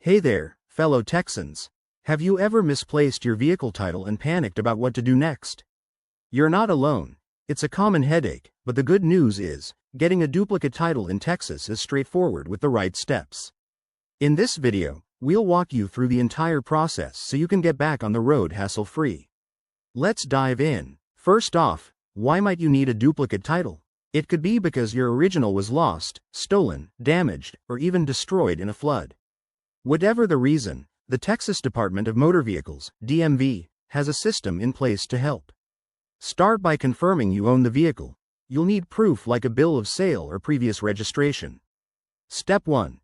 Hey there, fellow Texans. Have you ever misplaced your vehicle title and panicked about what to do next? You're not alone. It's a common headache, but the good news is, getting a duplicate title in Texas is straightforward with the right steps. In this video, we'll walk you through the entire process so you can get back on the road hassle-free. Let's dive in. First off, why might you need a duplicate title? It could be because your original was lost, stolen, damaged, or even destroyed in a flood. Whatever the reason, the Texas Department of Motor Vehicles, DMV, has a system in place to help. Start by confirming you own the vehicle. You'll need proof like a bill of sale or previous registration. Step 1.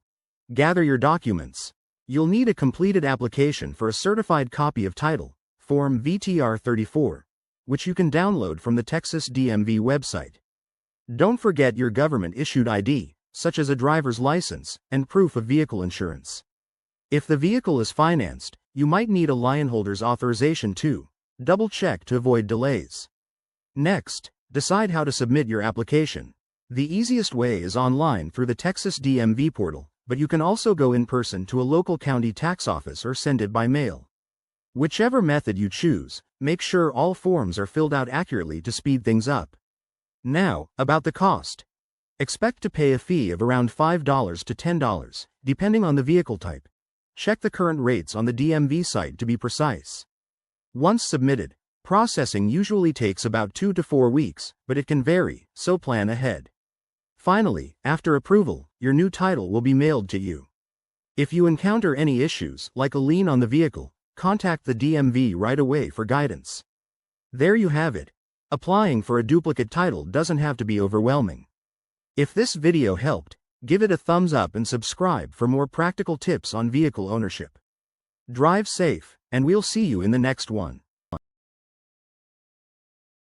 Gather your documents. You'll need a completed application for a certified copy of title, Form VTR 34, which you can download from the Texas DMV website. Don't forget your government-issued ID, such as a driver's license, and proof of vehicle insurance. If the vehicle is financed, you might need a lienholder's authorization too. Double-check to avoid delays. Next, decide how to submit your application. The easiest way is online through the Texas DMV portal, but you can also go in person to a local county tax office or send it by mail. Whichever method you choose, make sure all forms are filled out accurately to speed things up. Now, about the cost. Expect to pay a fee of around $5 to $10, depending on the vehicle type. Check the current rates on the DMV site to be precise. Once submitted, processing usually takes about 2 to 4 weeks, but it can vary, so plan ahead. Finally, after approval, your new title will be mailed to you. If you encounter any issues, like a lien on the vehicle, contact the DMV right away for guidance. There you have it. Applying for a duplicate title doesn't have to be overwhelming. If this video helped, give it a thumbs up and subscribe for more practical tips on vehicle ownership. Drive safe, and we'll see you in the next one.